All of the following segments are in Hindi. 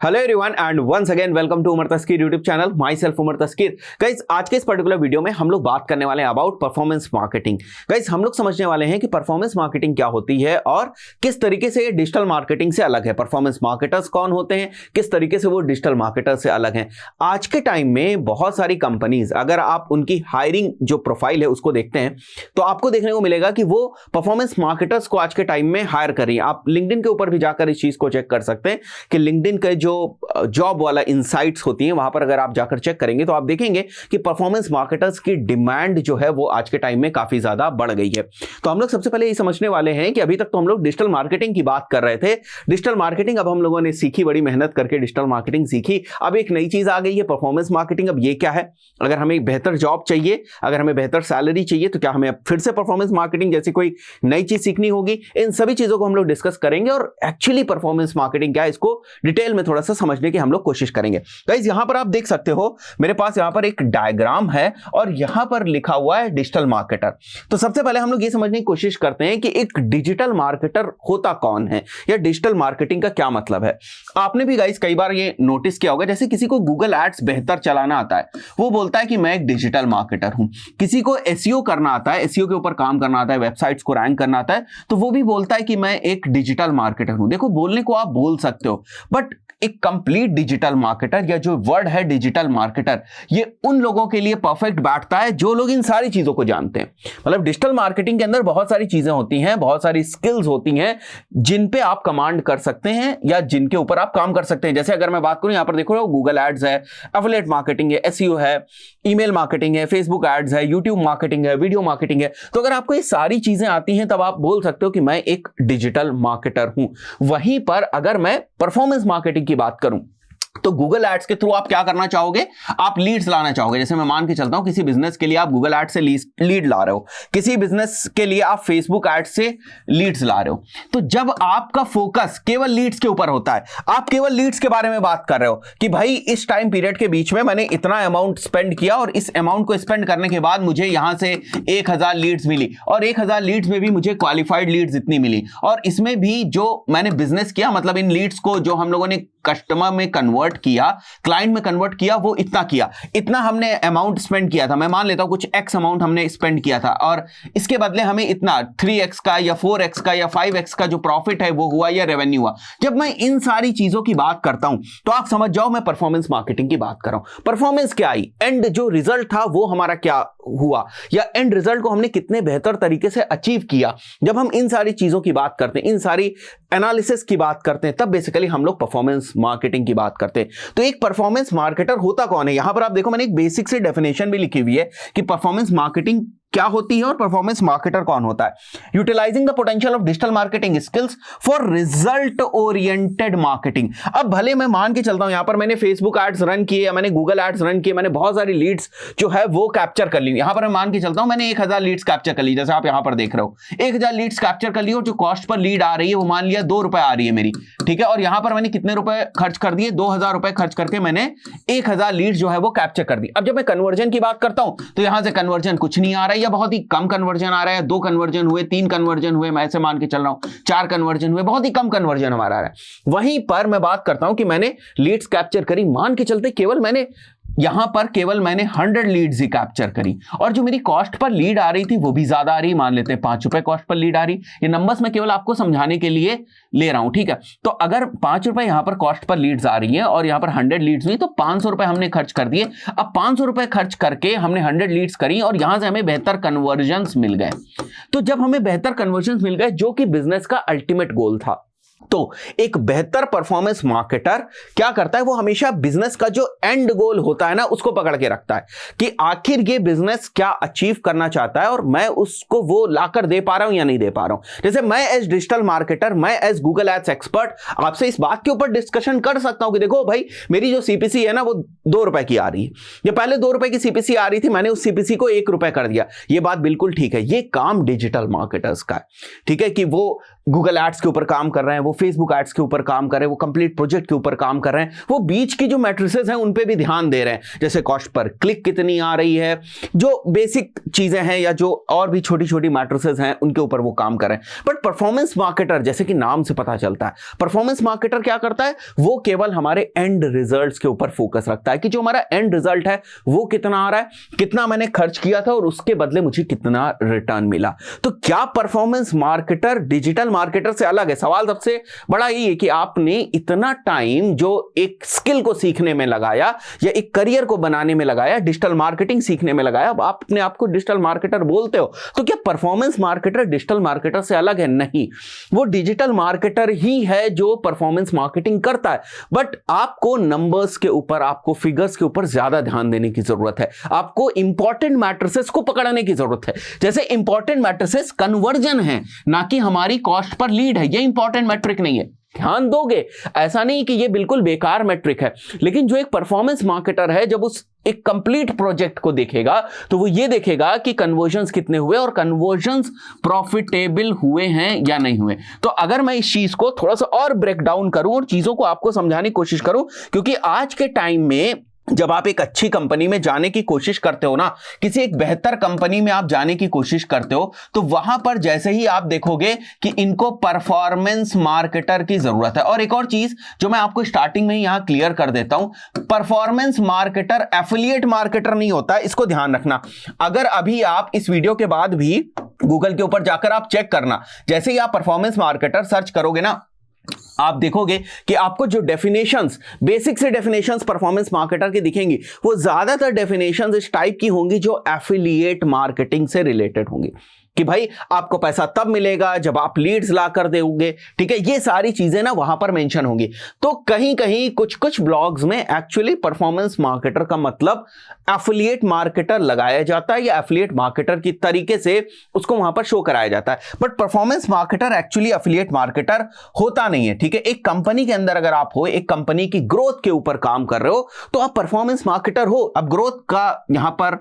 Hello everyone and once again welcome to Umar Taskeer YouTube channel. Myself Umar Taskeer. Guys आज के इस पर्टिकुलर वीडियो में हम लोग बात करने वाले हैं अबाउट परफॉर्मेंस मार्केटिंग। गाइस हम लोग समझने वाले हैं कि परफॉर्मेंस मार्केटिंग क्या होती है और किस तरीके से ये डिजिटल मार्केटिंग से अलग है। परफॉर्मेंस मार्केटर्स कौन होते हैं, किस तरीके से वो डिजिटल मार्केटर से अलग हैं। आज के टाइम में बहुत सारी कंपनीज, अगर आप उनकी हायरिंग जो प्रोफाइल है उसको देखते हैं तो आपको देखने को मिलेगा कि वो परफॉर्मेंस मार्केटर्स को आज के टाइम में हायर कर रही है। आप लिंक्डइन के ऊपर भी जाकर इस चीज को चेक कर सकते हैं कि लिंक्डइन के जो जॉब वाला इनसाइट्स होती हैं वहां पर अगर आप जाकर चेक करेंगे तो आप देखेंगे कि परफॉर्मेंस मार्केटर्स की डिमांड जो है वो आज के टाइम में काफी ज्यादा बढ़ गई है। तो हम लोग सबसे पहले ये समझने वाले हैं कि अभी तक तो हम लोग डिजिटल मार्केटिंग की बात कर रहे थे। डिजिटल मार्केटिंग अब हम लोगों ने सीखी, बड़ी मेहनत करके डिजिटल मार्केटिंग सीखी। अब एक नई चीज आ गई है परफॉर्मेंस मार्केटिंग। अब ये क्या है? अगर हमें एक बेहतर जॉब चाहिए, अगर हमें बेहतर सैलरी चाहिए तो क्या हमें अब फिर से परफॉर्मेंस मार्केटिंग जैसी कोई नई चीज सीखनी होगी? इन सभी चीजों को हम लोग डिस्कस करेंगे और एक्चुअली परफॉर्मेंस मार्केटिंग क्या है इसको डिटेल में थोड़ा सा समझने की हम लोग कोशिश करेंगे। गाइस यहां पर आप देख सकते हो मेरे पास यहां पर एक डायग्राम है और यहां पर लिखा हुआ है डिजिटल मार्केटर। तो सबसे पहले हम लोग ये समझने की कोशिश करते हैं कि एक डिजिटल मार्केटर होता कौन है या डिजिटल मार्केटिंग का क्या मतलब है। आपने भी गाइस कई बार ये नोटिस किया होगा, जैसे किसी को गूगल एड्स बेहतर चलाना आता है वो बोलता है कि मैं एक डिजिटल मार्केटर हूं। किसी को एसईओ करना आता है, एसईओ के ऊपर काम करना आता है, वेबसाइट्स को रैंक करना आता है, तो वो भी बोलता है कि मैं एक डिजिटल मार्केटर हूं। देखो बोलने को आप बोल सकते हो बट एक कंप्लीट डिजिटल मार्केटर या जो वर्ड है डिजिटल मार्केटर, ये उन लोगों के लिए परफेक्ट बैठता है जो लोग इन सारी चीजों को जानते हैं। मतलब डिजिटल मार्केटिंग के अंदर बहुत सारी चीजें होती हैं, बहुत सारी स्किल्स होती हैं जिन पे आप कमांड कर सकते हैं या जिनके ऊपर आप काम कर सकते हैं। जैसे अगर मैं बात करूं, यहां पर देखो गूगल एड्स है, एफिलिएट मार्केटिंग है, एसईओ है, ईमेल मार्केटिंग है, फेसबुक एड्स है, यूट्यूब मार्केटिंग है, वीडियो मार्केटिंग है। तो अगर आपको ये सारी चीजें आती हैं तब आप बोल सकते हो कि मैं एक डिजिटल मार्केटर हूं। वहीं पर अगर मैं परफॉर्मेंस मार्केटिंग की बात करूं तो गूगल एड्स के थ्रू आप क्या करना चाहोगे? आप लीड्स लाना चाहोगे। जैसे मैं मान के चलता हूं किसी बिजनेस के लिए आप गूगल एड्स से लीड ला रहे हो, किसी बिजनेस के लिए आप फेसबुक एड्स से लीड्स ला रहे हो। तो जब आपका फोकस केवल लीड्स के ऊपर होता है, आप केवल लीड्स के बारे में बात कर रहे हो कि भाई इस टाइम पीरियड के बीच में मैंने इतना अमाउंट स्पेंड किया और इस अमाउंट को स्पेंड करने के बाद मुझे यहां से 1000 लीड्स मिली और 1000 लीड्स में भी मुझे क्वालिफाइड लीड्स इतनी मिली और इसमें भी जो मैंने बिजनेस किया, मतलब इन लीड्स को जो हम लोगों ने कस्टमर में कन्वर्ट किया, क्लाइंट में कन्वर्ट किया, वो इतना किया, इतना हमने अमाउंट स्पेंड किया था। मैं मान लेता हूं कुछ एक्स अमाउंट हमने स्पेंड किया था और इसके बदले हमें इतना 3x का या 4x का या 5x का जो प्रॉफिट है वो हुआ या रेवेन्यू हुआ। जब मैं इन सारी चीजों की बात करता हूं तो आप समझ जाओ मैं परफॉर्मेंस मार्केटिंग की बात कर रहा हूं। परफॉर्मेंस क्या आई, एंड जो रिजल्ट था वो हमारा क्या हुआ या एंड रिजल्ट को हमने कितने बेहतर तरीके से अचीव किया। जब हम इन सारी चीजों की बात करते हैं, इन सारी एनालिसिस की बात करते हैं, तब बेसिकली हम लोग परफॉर्मेंस मार्केटिंग की बात करते हैं। तो एक परफॉर्मेंस मार्केटर होता कौन है? यहां पर आप देखो मैंने एक बेसिक से डेफिनेशन भी लिखी हुई है कि परफॉर्मेंस मार्केटिंग क्या होती है और परफॉर्मेंस मार्केटर कौन होता है। Utilising the potential of digital marketing skills for result oriented marketing. अब भले मैं मान के चलता हूं यहां पर मैंने फेसबुक एड्स रन किए या मैंने गूगल एड्स रन किए, मैंने बहुत सारी लीड्स जो है वो कैप्चर कर ली। यहां पर मैं मान के चलता हूं मैंने 1000 लीड्स कैप्चर कर ली, जैसे आप यहां पर देख रहे हो 1000 लीड्स कैप्चर कर ली और जो कॉस्ट पर लीड आ रही है वो मान लिया 2 रुपए आ रही है मेरी, ठीक है। और यहां पर मैंने कितने रुपए खर्च कर दिए? 2000 रुपए खर्च करके मैंने 1000 लीड्स जो है वो कैप्चर कर दी। अब जब मैं कन्वर्जन की बात करता हूं तो यहां से कन्वर्जन कुछ नहीं आ रहा है या बहुत ही कम कन्वर्जन आ रहा है। 2 कन्वर्जन हुए, 3 कन्वर्जन हुए, मैं ऐसे मान के चल रहा हूं 4 कन्वर्जन हुए, बहुत ही कम कन्वर्जन हमारा आ रहा है। वहीं पर मैं बात करता हूं कि मैंने लीड्स कैप्चर करी, मान के चलते केवल मैंने 100 लीड्स ही कैप्चर करी और जो मेरी कॉस्ट पर लीड आ रही थी वो भी ज्यादा आ रही, मान लेते हैं 5 रुपए कॉस्ट पर लीड आ रही। ये नंबर्स मैं केवल आपको समझाने के लिए ले रहा हूं, ठीक है। तो अगर 5 रुपए यहां पर कॉस्ट पर लीड्स आ रही है और यहां पर 100 लीड्स हुई तो 500 रुपए हमने खर्च कर दिए। अब 500 रुपए खर्च करके हमने 100 लीड्स करी और यहां से हमें बेहतर कन्वर्जन्स मिल गए। तो जब हमें बेहतर कन्वर्जन्स मिल गए जो कि बिजनेस का अल्टीमेट गोल था, तो एक बेहतर परफॉर्मेंस मार्केटर क्या करता है? वो हमेशा बिजनेस का जो एंड गोल होता है ना उसको पकड़ के रखता है कि आखिर ये बिजनेस क्या अचीव करना चाहता है और मैं उसको वो लाकर दे पा रहा हूं या नहीं दे पा रहा हूं। जैसे मैं एज डिजिटल मार्केटर, मैं एज गूगल एड्स एक्सपर्ट आपसे इस बात के ऊपर डिस्कशन कर सकता हूं कि देखो भाई मेरी जो सीपीसी है ना वो 2 रुपए की आ रही है, ये पहले 2 रुपए की सीपीसी आ रही थी, मैंने उस सीपीसी को 1 रुपए कर दिया। ये बात बिल्कुल ठीक है, ये काम डिजिटल मार्केटर्स का है, ठीक है, कि वो गूगल एड्स के ऊपर काम कर रहे हैं, वो वो फेसबुक एड्स के ऊपर काम कर रहे हैं, वो कंप्लीट प्रोजेक्ट के ऊपर काम कर रहे हैं, वो बीच की जो मैट्रिसेस हैं उन पे भी ध्यान दे रहे हैं, जैसे कॉस्ट पर क्लिक कितनी आ रही है, जो बेसिक चीजें हैं या जो और भी छोटी छोटी मैट्रिसेस हैं उनके ऊपर वो काम कर रहे हैं। बट परफॉर्मेंस मार्केटर, जैसे कि नाम से पता चलता है, परफॉर्मेंस मार्केटर क्या करता है, वो केवल हमारे एंड रिजल्ट्स के ऊपर फोकस रखता है कि जो हमारा एंड रिजल्ट है वो कितना आ रहा है, कितना मैंने खर्च किया था और उसके बदले मुझे कितना रिटर्न मिला। तो क्या परफॉर्मेंस मार्केटर डिजिटल मार्केटर से अलग है? सवाल सबसे बड़ा यही है कि आपने इतना टाइम जो एक स्किल को सीखने में लगाया या एक करियर को बनाने में लगाया, डिजिटल मार्केटिंग सीखने में लगाया, अब आप अपने आप को डिजिटल मार्केटर बोलते हो, तो क्या परफॉर्मेंस मार्केटर डिजिटल मार्केटर से अलग है? नहीं, वो डिजिटल मार्केटर ही है जो परफॉर्मेंस मार्केटिंग करता है, बट आपको नंबर्स के ऊपर, आपको फिगर्स के ऊपर ज्यादा ध्यान देने की जरूरत है, आपको इंपॉर्टेंट मैट्रिसेस को पकड़ने की जरूरत है। जैसे इंपॉर्टेंट मैट्रिसेस कन्वर्जन है, ना कि हमारी कॉस्ट पर लीड है, ये इंपॉर्टेंट मैट्रिक नहीं है, ध्यान दोगे, ऐसा नहीं कि ये बिल्कुल बेकार मैट्रिक है। लेकिन जो एक परफॉर्मेंस मार्केटर है, जब उस एक कंप्लीट प्रोजेक्ट को देखेगा तो वो ये देखेगा कि कन्वर्जन्स कितने हुए और कन्वर्जन्स प्रॉफिटेबल हुए हैं या नहीं हुए। तो अगर मैं इस चीज को थोड़ा सा और ब्रेक डाउन करूं और चीजों को आपको समझाने की कोशिश करूं, क्योंकि आज के टाइम में जब आप एक अच्छी कंपनी में जाने की कोशिश करते हो ना, किसी एक बेहतर कंपनी में आप जाने की कोशिश करते हो, तो वहां पर जैसे ही आप देखोगे कि इनको परफॉर्मेंस मार्केटर की जरूरत है। और एक और चीज जो मैं आपको स्टार्टिंग में ही यहां क्लियर कर देता हूं, परफॉर्मेंस मार्केटर एफिलिएट मार्केटर नहीं होता, इसको ध्यान रखना। अगर अभी आप इस वीडियो के बाद भी गूगल के ऊपर जाकर आप चेक करना, जैसे ही आप परफॉर्मेंस मार्केटर सर्च करोगे ना, आप देखोगे कि आपको जो डेफिनेशंस, बेसिक से डेफिनेशंस परफॉर्मेंस मार्केटर की दिखेंगी, वो ज्यादातर डेफिनेशंस इस टाइप की होंगी जो एफिलिएट मार्केटिंग से रिलेटेड होंगी, कि भाई आपको पैसा तब मिलेगा जब आप लीड्स ला कर दोगे, ठीक है, ये सारी चीजें ना वहां पर मेंशन होंगी। तो कहीं कहीं कुछ कुछ ब्लॉग्स में एक्चुअली परफॉर्मेंस मार्केटर का मतलब एफिलिएट मार्केटर लगाया जाता है या एफिलिएट मार्केटर की तरीके से उसको वहां पर शो कराया जाता है, but performance marketer actually affiliate marketer होता नहीं है, ठीक है। एक कंपनी के अंदर अगर आप हो, एक कंपनी की ग्रोथ के ऊपर काम कर रहे हो, तो आप परफॉर्मेंस मार्केटर हो। अब ग्रोथ का यहां पर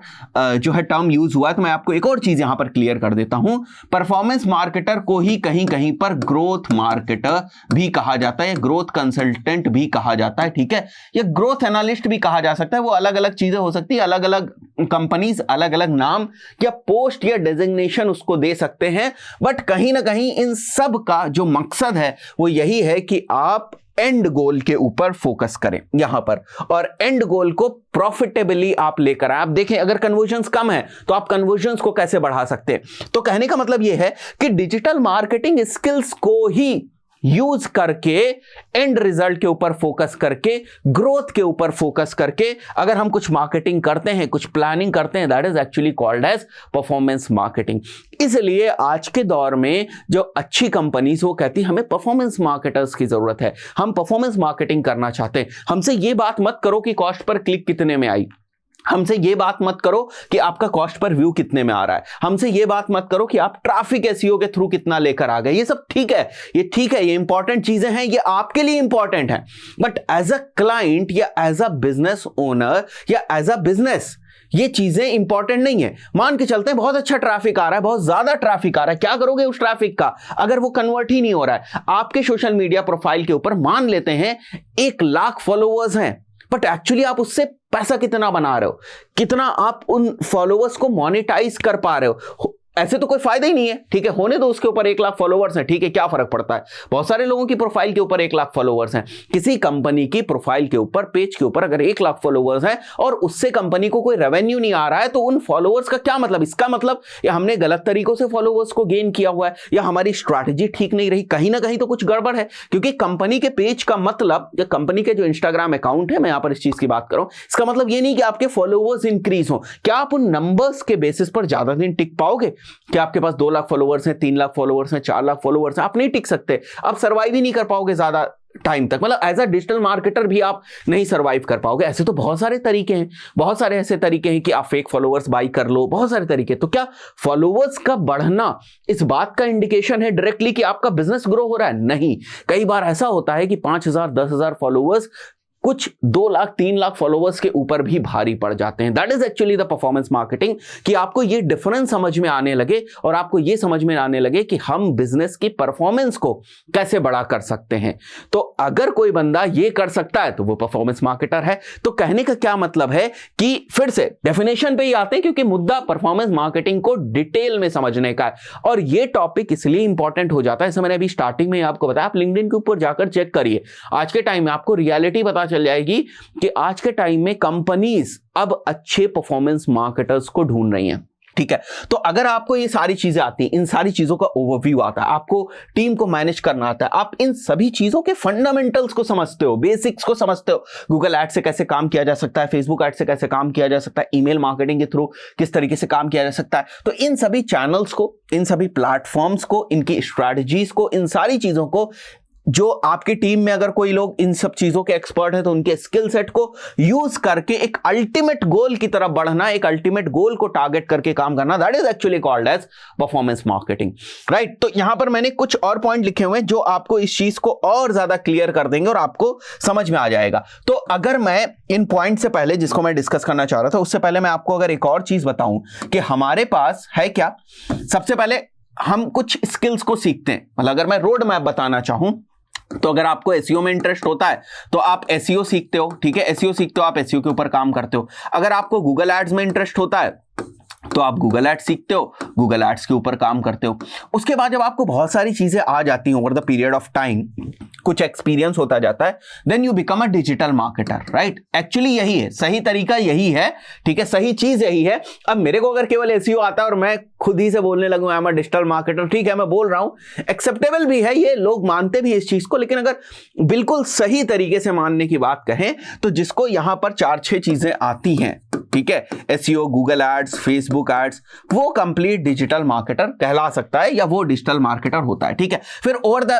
जो है टर्म यूज हुआ है, तो मैं आपको एक और चीज यहां पर क्लियर कर देता हूं। परफॉर्मेंस मार्केटर को ही कहीं कहीं पर ग्रोथ मार्केटर भी कहा जाता है, ग्रोथ कंसल्टेंट भी कहा जाता है, ठीक है, या ग्रोथ एनालिस्ट भी कहा जा सकता है। वो अलग अलग चीजें हो सकती है, अलग अलग कंपनीज अलग अलग नाम या पोस्ट या डेजिग्नेशन उसको दे सकते हैं, बट कहीं ना कहीं इन सब का जो मकसद है वो यही है कि आप एंड गोल के ऊपर फोकस करें यहां पर, और एंड गोल को प्रॉफिटेबली आप लेकर आए। आप देखें, अगर कन्वर्जन्स कम है तो आप कन्वर्जन्स को कैसे बढ़ा सकते हैं। तो कहने का मतलब यह है कि डिजिटल मार्केटिंग स्किल्स को ही यूज करके, एंड रिजल्ट के ऊपर फोकस करके, ग्रोथ के ऊपर फोकस करके अगर हम कुछ मार्केटिंग करते हैं, कुछ प्लानिंग करते हैं, that is actually called as performance marketing. इसलिए आज के दौर में जो अच्छी कंपनीज वो कहती है हमें परफॉर्मेंस मार्केटर्स की जरूरत है, हम परफॉर्मेंस मार्केटिंग करना चाहते हैं। हमसे ये बात मत करो कि कॉस्ट पर क्लिक कितने में आई, हमसे ये बात मत करो कि आपका कॉस्ट पर व्यू कितने में आ रहा है, हमसे ये बात मत करो कि आप ट्रैफिक एसईओ के थ्रू कितना लेकर आ गए। ये सब ठीक है, ये ठीक है, ये इंपॉर्टेंट चीजें हैं, ये आपके लिए इंपॉर्टेंट है, बट एज अ क्लाइंट या एज अ बिजनेस ओनर या एज अ बिजनेस ये चीजें इंपॉर्टेंट नहीं है। मान के चलते हैं बहुत अच्छा ट्रैफिक आ रहा है, बहुत ज्यादा ट्रैफिक आ रहा है, क्या करोगे उस ट्रैफिक का अगर वो कन्वर्ट ही नहीं हो रहा है? आपके सोशल मीडिया प्रोफाइल के ऊपर मान लेते हैं 1 लाख फॉलोअर्स हैं, बट एक्चुअली आप उससे पैसा कितना बना रहे हो, कितना आप उन फॉलोअर्स को मोनेटाइज कर पा रहे हो? ऐसे तो कोई फायदा ही नहीं है, ठीक है, होने दो उसके ऊपर 1 लाख फॉलोवर्स हैं, ठीक है, क्या फर्क पड़ता है, बहुत सारे लोगों की प्रोफाइल के ऊपर 1 लाख फॉलोवर्स हैं। किसी कंपनी की प्रोफाइल के ऊपर, पेज के ऊपर अगर 1 लाख फॉलोवर्स हैं और उससे कंपनी को कोई रेवेन्यू नहीं आ रहा है, तो उन फॉलोवर्स का क्या मतलब? इसका मतलब या हमने गलत तरीकों से फॉलोवर्स को गेन किया हुआ है, या हमारी स्ट्रैटेजी ठीक नहीं रही, कहीं ना कहीं तो कुछ गड़बड़ है। क्योंकि कंपनी के पेज का मतलब, या कंपनी के जो इंस्टाग्राम अकाउंट है, मैं यहां पर इस चीज की बात करूं, इसका मतलब ये नहीं कि आपके फॉलोवर्स इंक्रीज हो। क्या आप उन नंबर्स के बेसिस पर ज्यादा दिन टिक पाओगे? क्या आपके पास 2 लाख फॉलोवर्स हैं, 3 लाख फॉलोवर्स हैं, 4 लाख फॉलोवर्स हैं, आप नहीं टिक सकते, आप सर्वाइव ही नहीं कर पाओगे ज्यादा टाइम तक। मतलब एज अ डिजिटल मार्केटर भी आप नहीं सर्वाइव कर पाओगे। ऐसे तो बहुत सारे तरीके हैं, बहुत सारे ऐसे तरीके हैं कि आप फेक फॉलोवर्स बाई कर लो, बहुत सारे तरीके। तो क्या फॉलोवर्स का बढ़ना इस बात का इंडिकेशन है डायरेक्टली कि आपका बिजनेस ग्रो हो रहा है? नहीं। कई बार ऐसा होता है कि 5,000 10,000 फॉलोवर्स कुछ 2 लाख 3 लाख फॉलोवर्स के ऊपर भी भारी पड़ जाते हैं। That is actually the performance marketing, कि आपको ये डिफरेंस समझ में आने लगे और आपको ये समझ में आने लगे कि हम बिजनेस की परफॉर्मेंस को कैसे बड़ा कर सकते हैं। तो अगर कोई बंदा ये कर सकता है तो वो परफॉर्मेंस मार्केटर है। तो कहने का क्या मतलब है कि फिर से डेफिनेशन पे ही आते हैं, क्योंकि मुद्दा परफॉर्मेंस मार्केटिंग को डिटेल में समझने का है और ये टॉपिक इसलिए इंपॉर्टेंट हो जाता है। जैसे मैंने अभी स्टार्टिंग में आपको बताया, आप लिंक्डइन के ऊपर जाकर चेक करिए, आज के टाइम में आपको रियलिटी पता चल जाएगी कि आज के टाइम में कंपनीज अब अच्छे परफॉर्मेंस मार्केटर्स को ढूंढ रही हैं। ठीक है, तो अगर आपको ये सारी चीजें आती हैं, इन सारी चीजों का ओवरव्यू आता है, आपको टीम को मैनेज करना आता है, आप इन सभी चीजों के फंडामेंटल्स को समझते हो, बेसिक्स को समझते हो, गूगल एड से कैसे काम किया जा सकता है, फेसबुक एड से कैसे काम किया जा सकता है, ईमेल मार्केटिंग के थ्रू किस तरीके से काम किया जा सकता है, तो इन सभी चैनल्स को, इन सभी प्लेटफॉर्म्स को, इनकी स्ट्रैटेजीज को, इन सारी चीजों को, जो आपकी टीम में अगर कोई लोग इन सब चीजों के एक्सपर्ट है तो उनके स्किल सेट को यूज करके एक अल्टीमेट गोल की तरफ बढ़ना, एक अल्टीमेट गोल को टारगेट करके काम करना, that is actually called as performance marketing, right. तो यहां पर मैंने कुछ और पॉइंट लिखे हुए हैं जो आपको इस चीज को और ज्यादा क्लियर कर देंगे और आपको समझ में आ जाएगा। तो अगर मैं इन पॉइंट से पहले, जिसको मैं डिस्कस करना चाह रहा था, उससे पहले मैं आपको अगर एक और चीज बताऊं कि हमारे पास है क्या, सबसे पहले हम कुछ स्किल्स को सीखते हैं। मतलब अगर मैं रोड मैप बताना चाहूं तो अगर आपको एसईओ में इंटरेस्ट होता है तो आप एसईओ सीखते हो, ठीक है, एसईओ सीखते हो, आप एसईओ के ऊपर काम करते हो। अगर आपको गूगल एड्स में इंटरेस्ट होता है तो आप गूगल एड्स सीखते हो, गूगल एड्स के ऊपर काम करते हो। उसके बाद जब आपको बहुत सारी चीजें आ जाती हैं over the period of time, कुछ एक्सपीरियंस होता जाता है, then you become a digital marketer, right. Actually यही है, सही तरीका यही है, ठीक है, सही चीज यही है। अब मेरे को अगर केवल एसईओ आता है और मैं खुद ही से बोलने लगूं I am a digital marketer, ठीक है, मैं बोल रहा हूं, एक्सेप्टेबल भी है, ये लोग मानते भी इस चीज को, लेकिन अगर बिल्कुल सही तरीके से मानने की बात कहें तो जिसको यहां पर 4-6 चीजें आती हैं, ठीक है, SEO, Google ads, Facebook ads, वो कंप्लीट डिजिटल मार्केटर कहला सकता है या वो डिजिटल मार्केटर होता है, ठीक है। फिर over the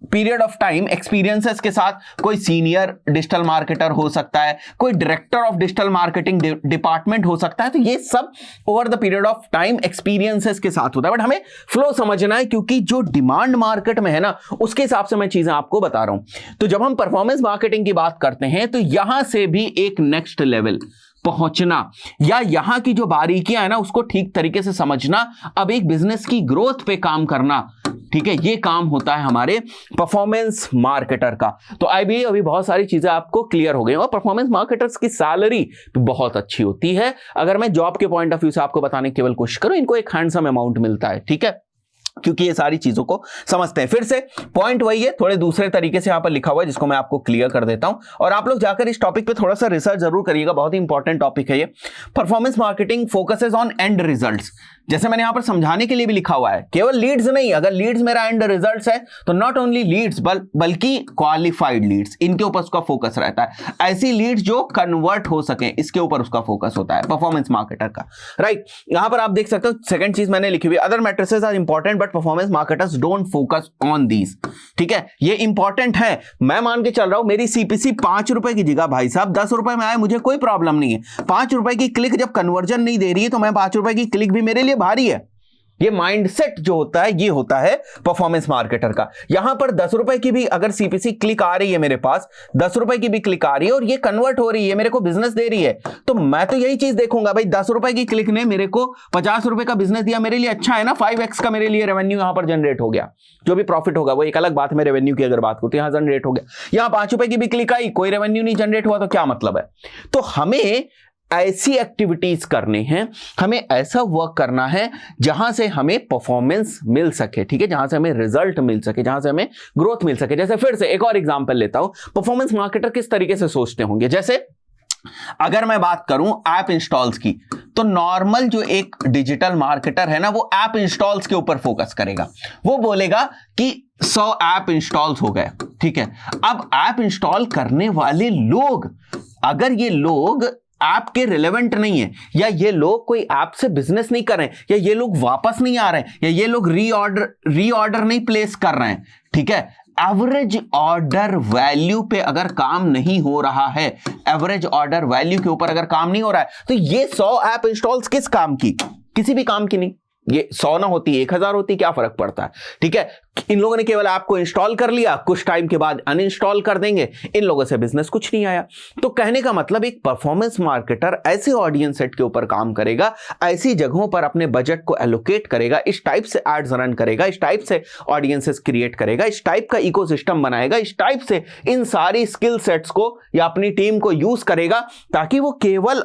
period of time experiences के साथ कोई सीनियर डिजिटल मार्केटर हो सकता है, कोई director of digital marketing department हो सकता है। तो ये सब over the period of time experiences के साथ होता है, बट हमें फ्लो समझना है, क्योंकि जो डिमांड मार्केट में है ना, उसके हिसाब से मैं चीजें आपको बता रहा हूं। तो जब हम परफॉर्मेंस मार्केटिंग की बात करते हैं तो यहां से भी एक नेक्स्ट लेवल पहुंचना या यहां की जो बारीकियां है ना उसको ठीक तरीके से समझना, अब एक बिजनेस की ग्रोथ पे काम करना, ठीक है, ये काम होता है हमारे परफॉर्मेंस मार्केटर का। तो अभी बहुत सारी चीजें आपको क्लियर हो गई और परफॉर्मेंस मार्केटर्स की सैलरी बहुत अच्छी होती है। अगर मैं जॉब के पॉइंट ऑफ व्यू से आपको बताने की केवल कोशिश करूं, इनको एक हैंडसम अमाउंट मिलता है, ठीक है, क्योंकि ये सारी चीजों को समझते हैं। फिर से पॉइंट वही है, थोड़े दूसरे तरीके से यहां पर लिखा हुआ है जिसको मैं आपको क्लियर कर देता हूं और आप लोग जाकर इस टॉपिक पे थोड़ा सा रिसर्च जरूर करिएगा, बहुत ही इंपॉर्टेंट टॉपिक है ये। Performance marketing focuses on and results, जैसे मैंने यहां पर समझाने के लिए भी लिखा हुआ है, केवल लीड्स नहीं, अगर लीड्स मेरा एंड रिजल्ट्स है तो नॉट ओनली लीड्स बल्कि क्वालिफाइड लीड्स, इनके ऊपर उसका फोकस रहता है। ऐसी लीड्स जो कन्वर्ट हो सके, इसके ऊपर उसका फोकस होता है परफॉर्मेंस मार्केटर का, राइट। यहां पर आप देख सकते हो सेकंड चीज मैंने लिखी हुई, other metrics are important but performance marketers don't focus on these, ठीक है, ये इंपॉर्टेंट है। मैं मान के चल रहा हूं मेरी सीपीसी 5 रुपए की जगह भाई साहब 10 रुपए में आए, मुझे कोई प्रॉब्लम नहीं है। 5 रुपए की क्लिक जब कन्वर्जन नहीं दे रही है तो मैं 5 रुपए की क्लिक भी मेरे लिए भारी है। ये माइंडसेट जो होता है ये होता है परफॉर्मेंस मार्केटर का। यहां पर 10 रुपए की भी अगर सीपीसी क्लिक आ रही है, मेरे पास 10 रुपए की भी क्लिक आ रही है और ये कन्वर्ट हो रही है, मेरे को बिजनेस दे रही है, तो मैं तो यही चीज देखूंगा भाई, 10 रुपए की क्लिक ने मेरे को 50 रुपए का बिजनेस दिया, मेरे लिए अच्छा है ना, 5x का मेरे लिए रेवेन्यू यहां पर जनरेट हो गया। जो भी प्रॉफिट होगा वो एक अलग बात है, मैं रेवेन्यू की अगर बात करूं तो यहां जनरेट हो गया। यहां 5 रुपए की भी क्लिक आई, कोई रेवेन्यू नहीं जनरेट हुआ, तो क्या मतलब है। तो हमें ऐसी एक्टिविटीज करनी है, हमें ऐसा वर्क करना है जहां से हमें परफॉर्मेंस मिल सके, ठीक है, जहां से हमें रिजल्ट मिल सके, जहां से हमें ग्रोथ मिल सके। जैसे फिर से एक और एग्जांपल लेता हूं, परफॉर्मेंस मार्केटर किस तरीके से सोचते होंगे। जैसे अगर मैं बात करूं ऐप इंस्टॉल्स की, तो नॉर्मल जो एक डिजिटल मार्केटर है ना, वो ऐप इंस्टॉल्स के ऊपर फोकस करेगा। वो बोलेगा कि 100 ऐप इंस्टॉल्स हो गए, ठीक है। अब ऐप इंस्टॉल करने वाले लोग, अगर ये लोग ऐप के रिलेवेंट नहीं है, या ये लोग कोई ऐप से बिजनेस नहीं कर रहे हैं, या ये लोग वापस नहीं आ रहे हैं, या ये लोग रीऑर्डर नहीं प्लेस कर रहे हैं, ठीक है, एवरेज ऑर्डर वैल्यू पे अगर काम नहीं हो रहा है, एवरेज ऑर्डर वैल्यू के ऊपर अगर काम नहीं हो रहा है, तो ये 100 ऐप इंस्टॉल्स किस काम की, किसी भी काम की नहीं। ये 100 ना होती 1000 होती, क्या फर्क पड़ता है, ठीक है। इन लोगों ने केवल ऐप को इंस्टॉल कर लिया, कुछ टाइम के बाद अनइंस्टॉल कर देंगे, इन लोगों से बिजनेस कुछ नहीं आया। तो कहने का मतलब एक परफॉर्मेंस मार्केटर ऐसे ऑडियंस सेट के ऊपर काम करेगा, ऐसी जगहों पर अपने बजट को एलोकेट करेगा, इस टाइप से एड्स रन करेगा, इस टाइप से ऑडियंसेस क्रिएट करेगा, इस टाइप का इकोसिस्टम बनाएगा, इस टाइप से इन सारी स्किल सेट्स को या अपनी टीम को यूज करेगा, ताकि वो केवल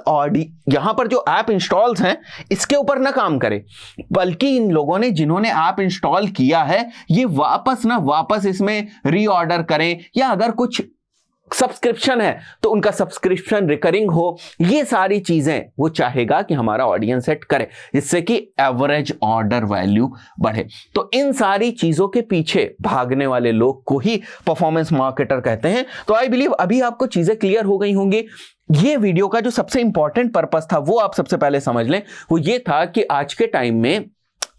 यहां पर जो ऐप इंस्टॉल्स हैं इसके ऊपर ना काम करे, बल्कि इन लोगों ने जिन्होंने ऐप इंस्टॉल किया है ये वापस इसमें रीऑर्डर करें, या अगर कुछ सब्सक्रिप्शन है तो उनका सब्सक्रिप्शन रिकरिंग हो। ये सारी चीजें वो चाहेगा कि हमारा ऑडियंस सेट करे, जिससे कि एवरेज ऑर्डर वैल्यू बढ़े। तो इन सारी चीजों के पीछे भागने वाले लोग को ही परफॉर्मेंस मार्केटर कहते हैं। तो आई बिलीव अभी आपको चीजें क्लियर हो गई होंगी। ये वीडियो का जो सबसे इंपॉर्टेंट पर्पस था वो आप सबसे पहले समझ लें, वो ये था कि आज के टाइम में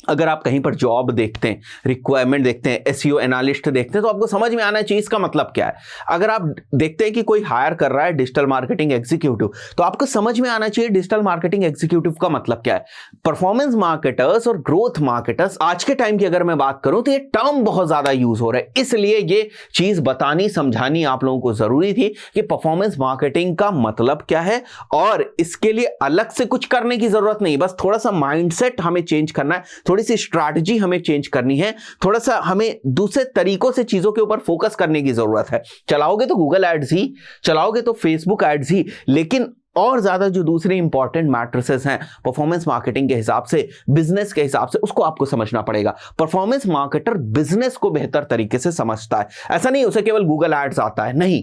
अगर आप कहीं पर जॉब देखते हैं, रिक्वायरमेंट देखते हैं, एसईओ एनालिस्ट देखते हैं, तो आपको समझ में आना चाहिए इसका मतलब क्या है। अगर आप देखते हैं कि कोई हायर कर रहा है डिजिटल मार्केटिंग एग्जीक्यूटिव, तो आपको समझ में आना चाहिए डिजिटल मार्केटिंग एग्जीक्यूटिव का मतलब क्या है। परफॉर्मेंस मार्केटर्स और ग्रोथ मार्केटर्स, आज के टाइम की अगर मैं बात करूं तो ये टर्म बहुत ज्यादा यूज हो रहा है, इसलिए ये चीज बतानी समझानी आप लोगों को जरूरी थी कि परफॉर्मेंस मार्केटिंग का मतलब क्या है। और इसके लिए अलग से कुछ करने की जरूरत नहीं, बस थोड़ा सा माइंडसेट हमें चेंज करना है, थोड़ी सी स्ट्रैटेजी हमें चेंज करनी है, थोड़ा सा हमें दूसरे तरीकों से चीजों के ऊपर फोकस करने की जरूरत है। चलाओगे तो गूगल एड्स ही, चलाओगे तो फेसबुक एड्स ही, लेकिन और ज्यादा जो दूसरे इंपॉर्टेंट मैट्रिसेस हैं परफॉर्मेंस मार्केटिंग के हिसाब से, बिजनेस के हिसाब से, उसको आपको समझना पड़ेगा। परफॉर्मेंस मार्केटर बिजनेस को बेहतर तरीके से समझता है। ऐसा नहीं उसे केवल गूगल एड्स आता है, नहीं,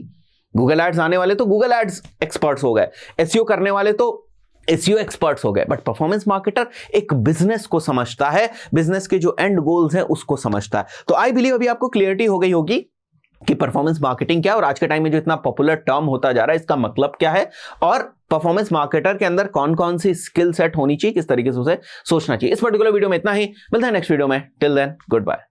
गूगल एड्स आने वाले तो गूगल एड्स एक्सपर्ट्स हो गए, एसईओ करने वाले तो एसईओ एक्सपर्ट्स हो गए, बट परफॉर्मेंस मार्केटर एक बिजनेस को समझता है, बिजनेस के जो एंड गोल्स हैं उसको समझता है। तो आई बिलीव अभी आपको क्लियरिटी हो गई होगी कि परफॉर्मेंस मार्केटिंग क्या है और आज के टाइम में जो इतना पॉपुलर टर्म होता जा रहा है इसका मतलब क्या है, और परफॉर्मेंस मार्केटर के अंदर कौन कौन सी स्किल सेट होनी चाहिए, किस तरीके से उसे सोचना चाहिए। इस पर्टिकुलर वीडियो में इतना ही, मिलता है नेक्स्ट वीडियो में। Till then good bye.